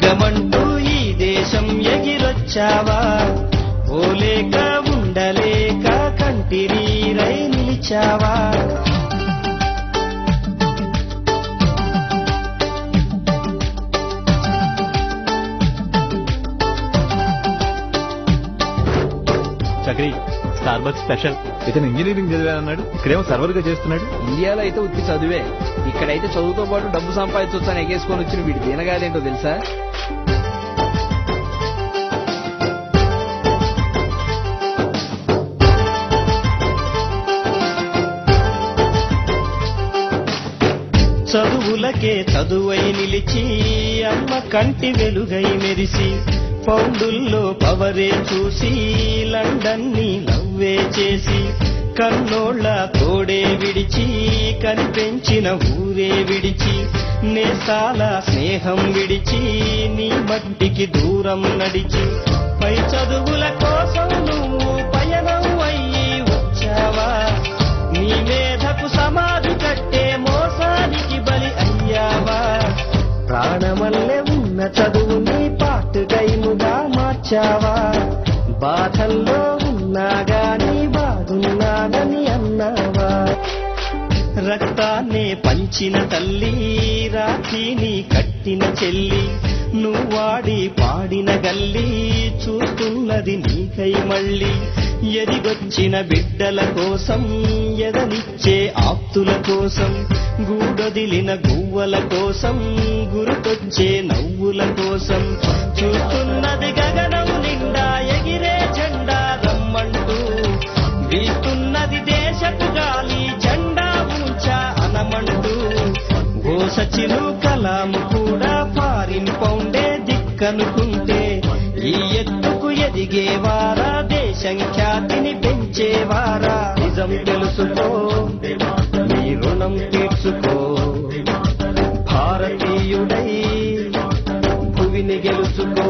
యుద్ధమంటూ ఈ దేశం ఎగిరొచ్చావా, ఓలేక ఉండలేక కంటిరీరై నిలిచావా. Chakri, Starbucks special. ఇతను ఇంజనీరింగ్ చదివానన్నాడు, ఇక్కడేమో సర్వర్ గా చేస్తున్నాడు. ఇండియాలో అయితే ఉత్తి చదువే, ఇక్కడైతే చదువుతో పాటు డబ్బు సంపాదించొచ్చని ఎగేసుకొని వచ్చిన వీడి దీనగాదేంటో తెలుసా? చదువులకే చదువై నిలిచి అమ్మ కంటి వెలుగై మెరిసి, పౌండుల్లో పవరే చూసి లండన్ ని నవ్వే చేసి, కన్నోళ్ళ తోడే విడిచి కనిపెంచిన ఊరే విడిచి, నేసాల స్నేహం విడిచి నీ మట్టికి దూరం నడిచి, పై చదువుల కోసం నువ్వు పయనం అయ్యి వచ్చావా, నీ మేధకు సమాధి కట్టే మోసానికి బలి అయ్యావా. ప్రాణమల్లే ఉన్న చదువుని పార్ట్ టైముగా మార్చావా, బాధల్లో ఉన్నాగాని బాధున్నానని అన్నావా. రక్తాన్నే పంచిన తల్లి, రాఖీని కట్టిన చెల్లి, నువ్వాడి పాడిన గల్లి చూస్తున్నది నీకై మళ్ళీ. ఎదిగొచ్చిన బిడ్డల కోసం, ఎదనిచ్చే ఆప్తుల కోసం, గూడొదిలిన గువ్వల కోసం, గురుకొచ్చే నవ్వుల కోసం, చూస్తున్నది గగనం నిండా ఎగిరే జెండా రమ్మంటూ, వీస్తున్నది దేశపు గాలి జెండా ఊంచా అనమంటూ. ఓ సచిను కలాము కూడా ఫారిన్ పౌండే దిక్కనుకుంటే, ఈ ఎత్తుకు ఎదిగేవారా, దేశం ఖ్యాతిని పెంచేవారా. నిజం తెలుసుకో, నీ రుణం తీర్చుకో, భారతీయుడై భువిని గెలుచుకో.